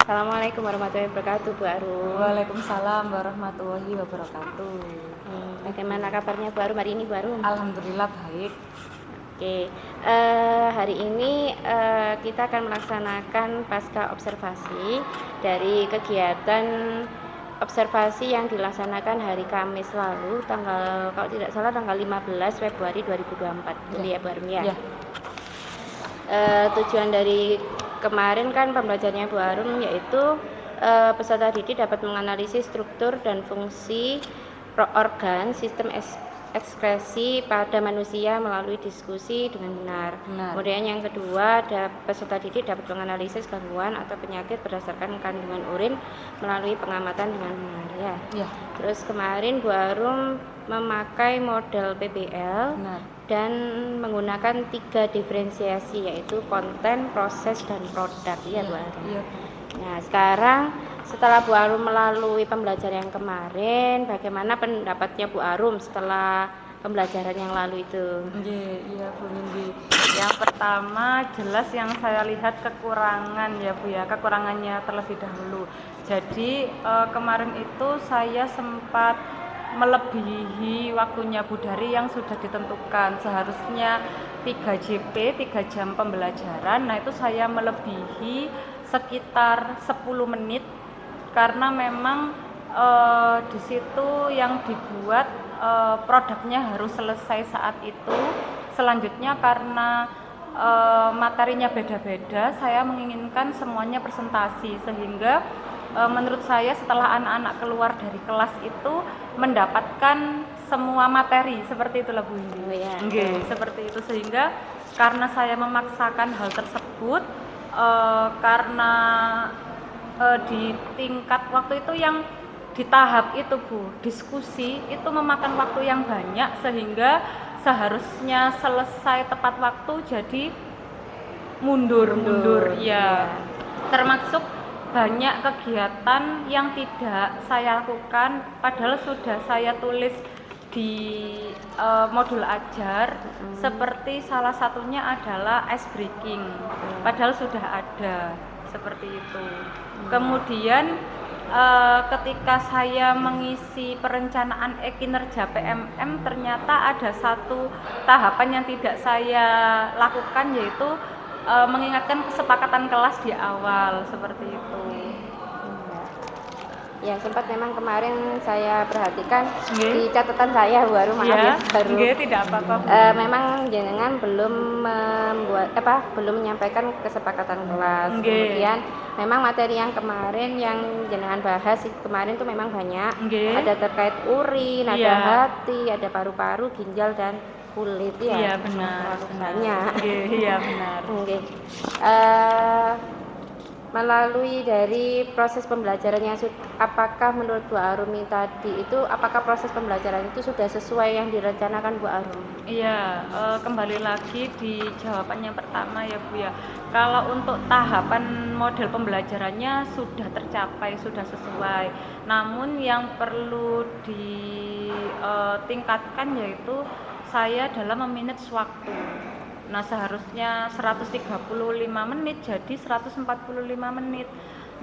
Assalamualaikum warahmatullahi wabarakatuh, Bu Arum. Waalaikumsalam warahmatullahi wabarakatuh. Bagaimana kabarnya Bu Arum hari ini, Bu Arum? Alhamdulillah baik. Oke, hari ini kita akan melaksanakan pasca observasi dari kegiatan observasi yang dilaksanakan hari Kamis lalu, kalau tidak salah tanggal 15 Februari 2024. Ya, Bu Arum ya. Ya. Tujuan dari kemarin kan pembelajarannya Bu Arum yaitu peserta didik dapat menganalisis struktur dan fungsi organ sistem ekskresi pada manusia melalui diskusi dengan benar. Kemudian yang kedua, peserta didik dapat menganalisis gangguan atau penyakit berdasarkan kandungan urin melalui pengamatan dengan benar. Ya. Terus kemarin Bu Arum memakai model PBL. Dan menggunakan 3 diferensiasi yaitu konten, proses, dan produk. Ya, Bu Arum. Iya. Nah, sekarang setelah Bu Arum melalui pembelajaran yang kemarin, bagaimana pendapatnya Bu Arum setelah pembelajaran yang lalu itu? Iya Bu Nindi. Yang pertama jelas yang saya lihat kekurangan ya Bu ya, kekurangannya terlebih dahulu. Jadi kemarin itu saya sempat melebihi waktunya Bu Dari yang sudah ditentukan. Seharusnya 3 JP, 3 jam pembelajaran. Nah, itu saya melebihi sekitar 10 menit karena memang di situ yang dibuat produknya harus selesai saat itu. Selanjutnya karena materinya beda-beda, saya menginginkan semuanya presentasi sehingga menurut saya setelah anak-anak keluar dari kelas itu mendapatkan semua materi seperti itulah Bu Indi. Seperti itu sehingga karena saya memaksakan hal tersebut karena di tingkat waktu itu yang di tahap itu Bu, diskusi itu memakan waktu yang banyak sehingga seharusnya selesai tepat waktu jadi mundur ya. Termasuk banyak kegiatan yang tidak saya lakukan padahal sudah saya tulis di modul ajar seperti salah satunya adalah ice breaking padahal sudah ada seperti itu. Kemudian ketika saya mengisi perencanaan kinerja PMM ternyata ada satu tahapan yang tidak saya lakukan yaitu mengingatkan kesepakatan kelas di awal seperti itu. Ya, sempat memang kemarin saya perhatikan di catatan saya Bu Arum, maaf baru. Tidak apa-apa. Memang jenengan belum menyampaikan kesepakatan kelas. Kemudian memang materi yang kemarin yang jenengan bahas kemarin itu memang banyak. Ada terkait urin, ada hati, ada paru-paru, ginjal dan kulit ya. Iya benar. Banyak. Iya benar. Melalui dari proses pembelajarannya, apakah menurut Bu Arumi tadi itu, apakah proses pembelajaran itu sudah sesuai yang direncanakan Bu Arum? Iya, kembali lagi di jawaban yang pertama ya Bu ya. Kalau untuk tahapan model pembelajarannya sudah tercapai, sudah sesuai. Namun yang perlu ditingkatkan yaitu saya dalam memanage waktu. Nah, seharusnya 135 menit jadi 145 menit.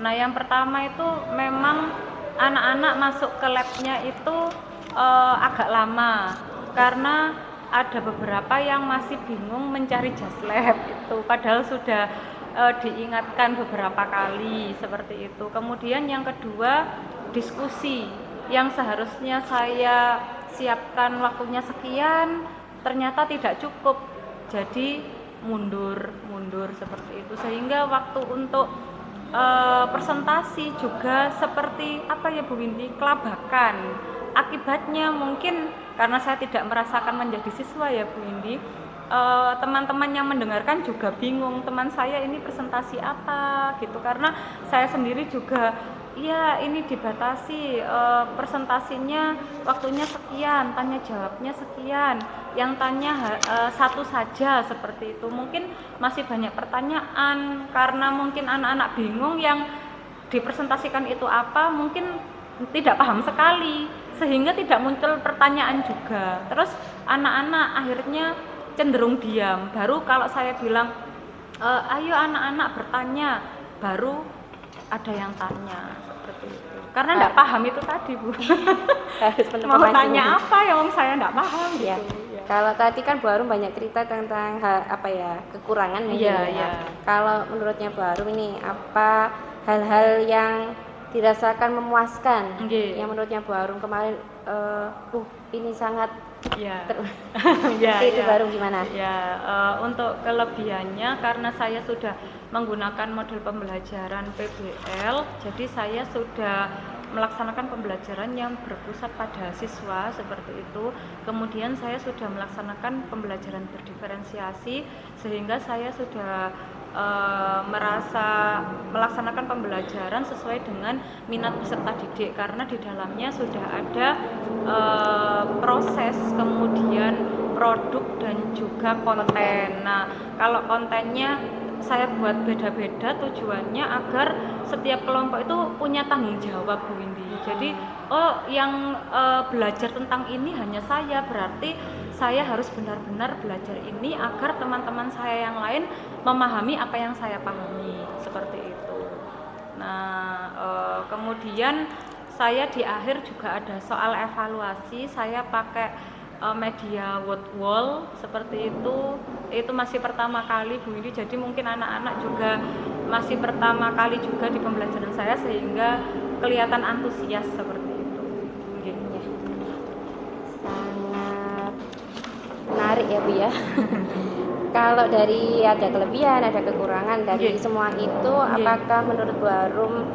Nah, yang pertama itu memang anak-anak masuk ke labnya itu agak lama karena ada beberapa yang masih bingung mencari jas lab itu padahal sudah diingatkan beberapa kali seperti itu. Kemudian yang kedua, diskusi yang seharusnya saya siapkan waktunya sekian ternyata tidak cukup. Jadi mundur seperti itu sehingga waktu untuk presentasi juga seperti apa ya Bu Windy, kelabakan. Akibatnya mungkin karena saya tidak merasakan menjadi siswa ya Bu Windy, teman-teman yang mendengarkan juga bingung, teman saya ini presentasi apa gitu karena saya sendiri juga ya ini dibatasi presentasinya waktunya sekian, tanya jawabnya sekian, yang tanya satu saja seperti itu. Mungkin masih banyak pertanyaan karena mungkin anak-anak bingung yang dipresentasikan itu apa, mungkin tidak paham sekali sehingga tidak muncul pertanyaan juga. Terus anak-anak akhirnya cenderung diam. Baru kalau saya bilang ayo anak-anak bertanya, baru ada yang tanya seperti itu. Karena enggak paham itu tadi, Bu. Harus Mau tanya apa yang saya enggak paham gitu. Ya. Kalau tadi kan Bu Arum banyak cerita tentang kekurangan mungkin ya. Kalau menurutnya Bu Arum ini apa hal-hal yang dirasakan memuaskan yang menurutnya Bu Arum kemarin ini sangat itu baru gimana? Untuk kelebihannya karena saya sudah menggunakan model pembelajaran PBL, jadi saya sudah melaksanakan pembelajaran yang berpusat pada siswa seperti itu. Kemudian saya sudah melaksanakan pembelajaran berdiferensiasi sehingga saya sudah merasa melaksanakan pembelajaran sesuai dengan minat peserta didik karena di dalamnya sudah ada proses, kemudian produk dan juga konten. Nah, kalau kontennya saya buat beda-beda tujuannya agar setiap kelompok itu punya tanggung jawab, Bu Windy. Jadi yang belajar tentang ini hanya saya, berarti saya harus benar-benar belajar ini agar teman-teman saya yang lain memahami apa yang saya pahami, seperti itu. Nah, kemudian saya di akhir juga ada soal evaluasi, saya pakai media word wall seperti itu masih pertama kali, Bu Windy, jadi mungkin anak-anak juga masih pertama kali juga di pembelajaran saya sehingga kelihatan antusias seperti itu. Ya. Sangat menarik ya, Bu ya. Kalau dari ada kelebihan, ada kekurangan dari semua itu, apakah menurut Bu Arum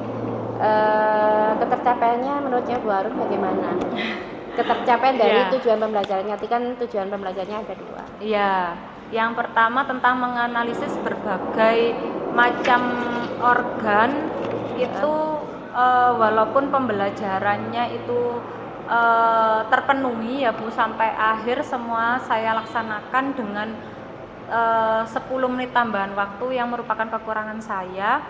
ketercapaiannya menurutnya Bu Arum bagaimana? Ketercapaian dari tujuan pembelajarannya, kan tujuan pembelajarannya ada 2. Iya, yang pertama tentang menganalisis berbagai macam organ itu walaupun pembelajarannya itu terpenuhi ya Bu, sampai akhir semua saya laksanakan dengan 10 menit tambahan waktu yang merupakan kekurangan saya.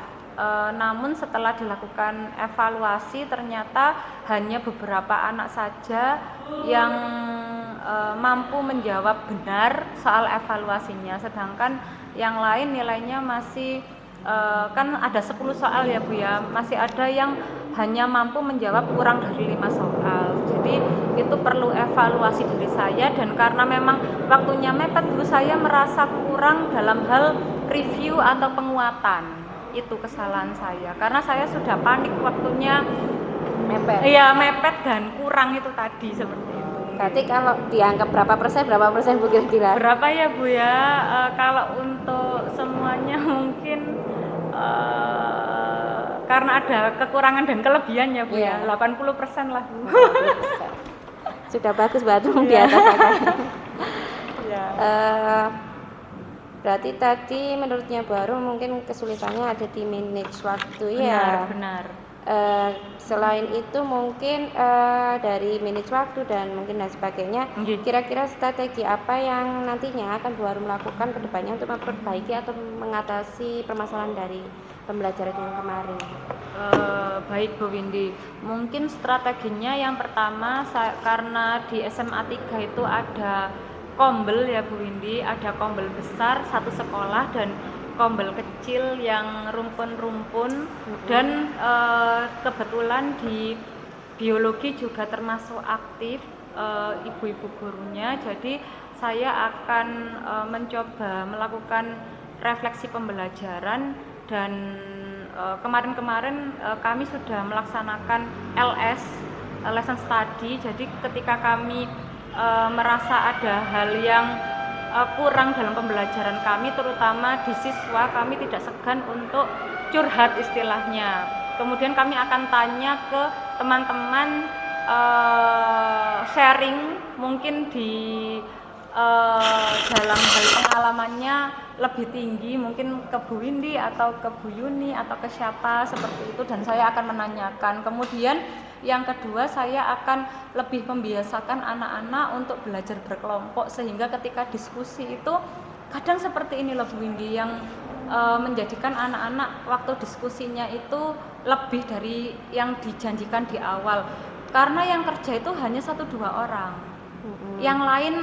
Namun setelah dilakukan evaluasi ternyata hanya beberapa anak saja yang mampu menjawab benar soal evaluasinya, sedangkan yang lain nilainya masih kan ada 10 soal ya Bu ya, masih ada yang hanya mampu menjawab kurang dari 5 soal. Jadi itu perlu evaluasi dari saya, dan karena memang waktunya mepet Bu, saya merasa kurang dalam hal review atau penguatan. Itu kesalahan saya karena saya sudah panik, waktunya mepet dan kurang itu tadi, seperti itu. Berarti kalau dianggap berapa persen Bu kira-kira? Berapa ya Bu ya? Kalau untuk semuanya mungkin karena ada kekurangan dan kelebihan ya Bu ya, 80% lah Bu. Sudah bagus banget di atas berarti tadi menurutnya baru mungkin kesulitannya ada di manage waktu ya. Benar. Selain itu mungkin dari manage waktu dan mungkin dan sebagainya, kira-kira strategi apa yang nantinya akan Bu Arum lakukan ke depannya untuk memperbaiki atau mengatasi permasalahan dari pembelajaran yang kemarin? Baik Bu Windy, mungkin strateginya yang pertama karena di SMA 3 itu ada kombel ya Bu Windy, ada kombel besar satu sekolah dan kombel kecil yang rumpun-rumpun, dan kebetulan di biologi juga termasuk aktif ibu-ibu gurunya, jadi saya akan mencoba melakukan refleksi pembelajaran, dan kemarin-kemarin kami sudah melaksanakan LS, lesson study. Jadi ketika kami merasa ada hal yang kurang dalam pembelajaran kami, terutama di siswa, kami tidak segan untuk curhat istilahnya. Kemudian kami akan tanya ke teman-teman, sharing mungkin di dalam hal pengalamannya lebih tinggi, mungkin ke Bu Windy atau ke Bu Yuni atau ke siapa seperti itu, dan saya akan menanyakan. Kemudian yang kedua, saya akan lebih membiasakan anak-anak untuk belajar berkelompok, sehingga ketika diskusi itu kadang seperti ini loh Bu Windy, yang menjadikan anak-anak waktu diskusinya itu lebih dari yang dijanjikan di awal, karena yang kerja itu hanya 1-2 orang. Yang lain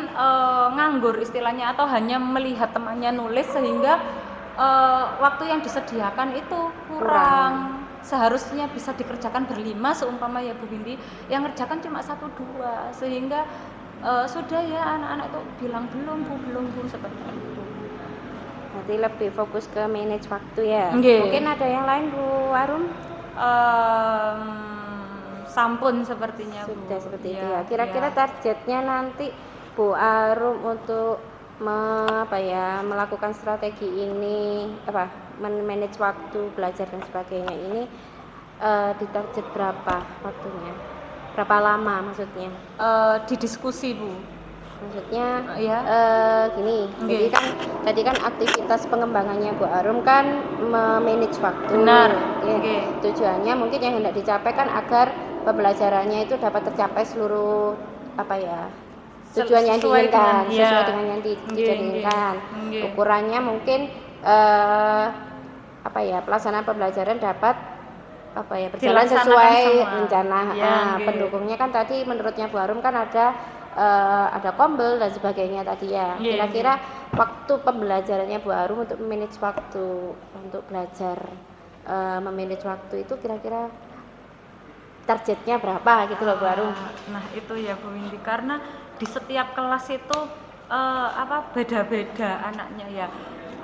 nganggur istilahnya, atau hanya melihat temannya nulis, sehingga waktu yang disediakan itu kurang. seharusnya bisa dikerjakan berlima seumpama ya Bu Windy, yang ngerjakan cuma 1-2 sehingga sudah ya anak-anak itu bilang belum Bu seperti itu. Berarti lebih fokus ke manage waktu ya. Nggih. Mungkin ada yang lain Bu Arum? Sampun sepertinya Bu. Sudah seperti itu Iya, ya. Kira-kira iya. targetnya nanti Bu Arum untuk melakukan strategi ini, manage waktu belajar dan sebagainya ini di target berapa waktunya? Berapa lama maksudnya? Di diskusi Bu. Maksudnya Ya. gini, Nggih. jadi kan tadi kan aktivitas pengembangannya Bu Arum kan memanage waktu. Benar. Ya, Nggih. tujuannya mungkin yang hendak dicapai kan agar pembelajarannya itu dapat tercapai seluruh tujuan yang Sesuai diinginkan, dengan- sesuai ya. dengan yang Nggih, diinginkan. nggih. Ukurannya mungkin pelaksanaan pembelajaran dapat berjalan Dilaksanakan sesuai semua. rencana. Ya, nggih. Pendukungnya kan tadi menurutnya Bu Arum kan ada kombel dan sebagainya tadi ya. Nggih, Kira-kira waktu pembelajarannya Bu Arum untuk manage waktu untuk belajar memanage waktu itu kira-kira targetnya berapa gitu loh Bu Arum? Nah itu ya Bu Windy, karena di setiap kelas itu beda-beda anaknya ya.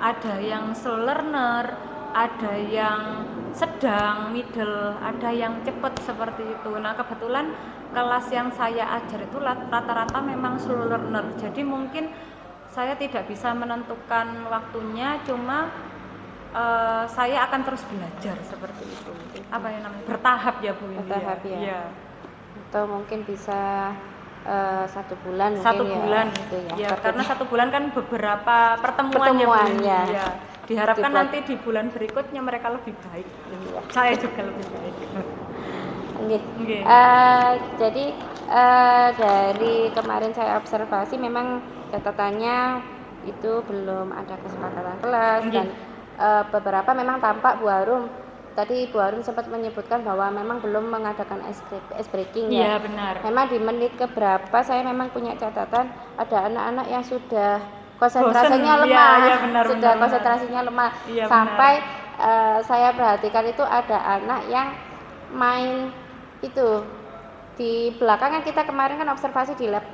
Ada yang slow learner, ada yang sedang, middle, ada yang cepat seperti itu. Nah kebetulan kelas yang saya ajar itu rata-rata memang slow learner. Jadi mungkin saya tidak bisa menentukan waktunya, cuma saya akan terus belajar seperti itu. Apa yang namanya? Bertahap ya Bu Windy. Bertahap ya. Iya. Atau mungkin bisa 1 bulan Satu mungkin bulan gitu ya. ya, Target- karena 1 bulan kan beberapa pertemuan Pertemuan, Bu. ya. Ya. Diharapkan Dibuat. nanti di bulan berikutnya mereka lebih baik. Iya. Saya juga lebih baik. Nggih. Nggih. Jadi dari kemarin saya observasi memang catatannya itu belum ada kesepakatan kelas. Nggih. Dan beberapa memang tampak Bu Arum tadi Bu Arum sempat menyebutkan bahwa memang belum mengadakan ice breaking ya. Iya benar. Memang di menit keberapa saya memang punya catatan ada anak-anak yang sudah konsentrasinya Bosen, lemah, iya, benar, sudah benar. konsentrasinya lemah. Iya, Sampai saya perhatikan itu ada anak yang main itu di belakang kan kita kemarin kan observasi di lab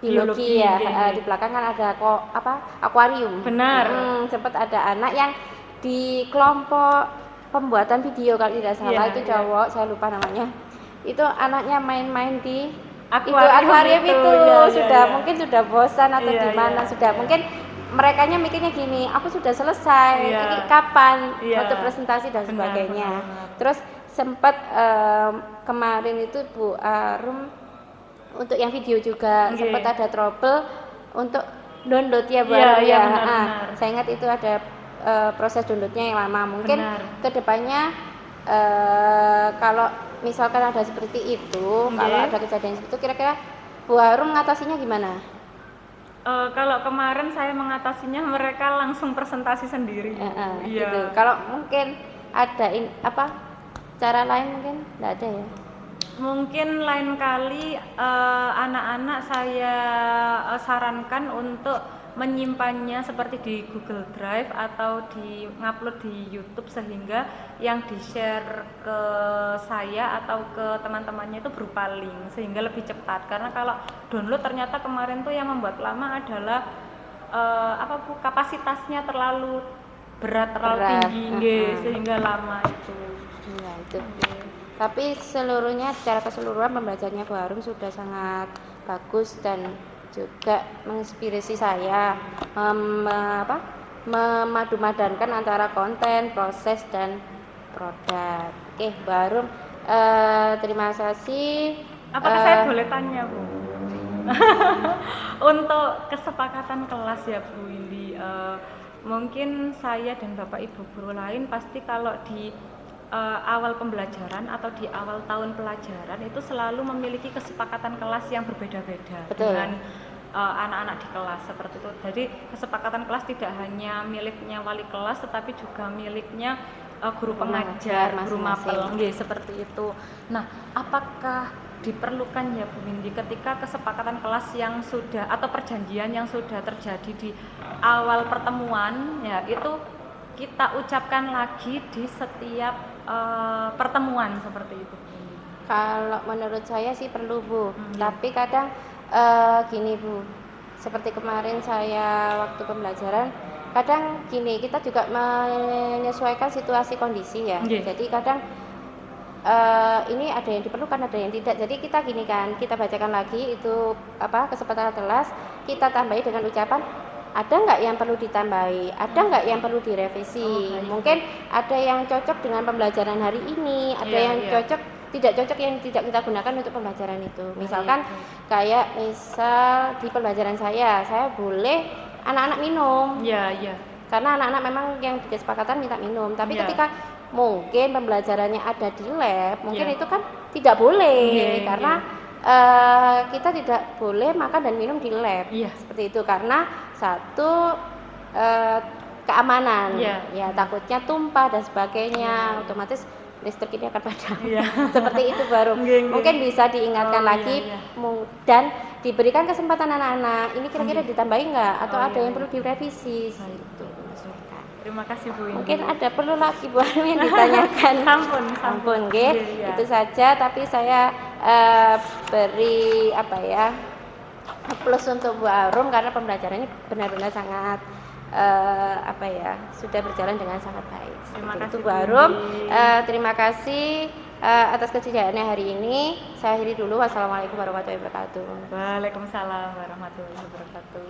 biologi ya. iya. Di belakang kan ada akuarium. Benar. Sempat ada anak yang di kelompok pembuatan video kalau tidak salah Iya, itu iya. cowok, saya lupa namanya. Itu anaknya main-main di Akuarium itu iya, sudah iya. mungkin sudah bosan atau Iya, gimana iya, sudah iya. mungkin merekanya mikirnya gini, aku sudah selesai, Iya. ini kapan Iya. untuk presentasi dan Benar, sebagainya. benar. Terus sempat kemarin itu Bu Arum untuk yang video juga Nggih. sempat ada trouble untuk download ya Bu Iya, Arum iya, ya. benar. Saya ingat itu ada proses downloadnya yang lama. Mungkin Benar. kedepannya kalau misalkan ada seperti itu, Nggih. kalau ada kejadian seperti itu, kira-kira Bu Arum mengatasinya gimana? Kalau kemarin saya mengatasinya mereka langsung presentasi sendiri. Iya. Gitu. Kalau mungkin ada cara lain mungkin nggak ada ya. Mungkin lain kali anak-anak saya sarankan untuk menyimpannya seperti di Google Drive atau ngupload di YouTube sehingga yang di-share ke saya atau ke teman-temannya itu berupa link sehingga lebih cepat. Karena kalau download ternyata kemarin tuh yang membuat lama adalah kapasitasnya terlalu berat, terlalu tinggi sehingga lama itu. Iya itu. Tapi secara keseluruhan pembelajarannya Bu Arum sudah sangat bagus dan juga menginspirasi saya memadu-madankan antara konten, proses dan produk. Oke, Bu Arum, terima kasih. Apakah saya boleh tanya Bu? Untuk kesepakatan kelas ya Bu Windy, mungkin saya dan Bapak Ibu guru lain pasti kalau di awal pembelajaran atau di awal tahun pelajaran itu selalu memiliki kesepakatan kelas yang berbeda-beda. Betul. Dengan anak-anak di kelas seperti itu. Jadi kesepakatan kelas tidak hanya miliknya wali kelas tetapi juga miliknya guru pengajar, guru mapel, seperti itu. Nah, apakah diperlukan ya Bu Windy ketika kesepakatan kelas yang sudah atau perjanjian yang sudah terjadi di awal pertemuan ya itu kita ucapkan lagi di setiap pertemuan seperti itu? Kalau menurut saya sih perlu Bu, Iya. tapi kadang gini Bu, seperti kemarin saya waktu pembelajaran, kadang gini kita juga menyesuaikan situasi kondisi ya. Nggih. Jadi kadang ini ada yang diperlukan, ada yang tidak. Jadi kita gini kan, kita bacakan lagi itu kesempatan kelas, kita tambahi dengan ucapan ada nggak yang perlu ditambahi, ada nggak yang perlu direvisi. Mungkin ada yang cocok dengan pembelajaran hari ini, ada Iya, yang iya. cocok tidak cocok yang tidak kita gunakan untuk pembelajaran itu. Misalkan kayak misal di pembelajaran saya boleh anak-anak minum. Iya, iya. Karena anak-anak memang yang di kesepakatan minta minum, tapi Iya. ketika mungkin pembelajarannya ada di lab, mungkin Iya. itu kan tidak boleh Iya, karena kita tidak boleh makan dan minum di lab. Iya. Seperti itu karena satu keamanan, Iya. ya takutnya tumpah dan sebagainya, otomatis listrik ini akan padam. Iya. Seperti itu baru. Nggih, nggih. Mungkin bisa diingatkan Oh, iya, lagi iya. dan diberikan kesempatan anak-anak. Ini kira-kira ditambahin nggak atau Oh, ada iya, yang iya. perlu direvisi? Baik. Gitu. menyesuaikan. Terima kasih Bu Indi. Mungkin ada perlu lagi Bu Armi yang ditanyakan. Sampun, Ampun, nggih. Iya. Itu saja. Tapi saya beri plus untuk Bu Arum karena pembelajarannya benar-benar sangat sudah berjalan dengan sangat baik. Terima Seperti kasih, itu Bu Bu Arum. Indi. Terima kasih atas kesediaannya hari ini. Saya akhiri dulu. Wassalamualaikum warahmatullahi wabarakatuh. Waalaikumsalam warahmatullahi wabarakatuh.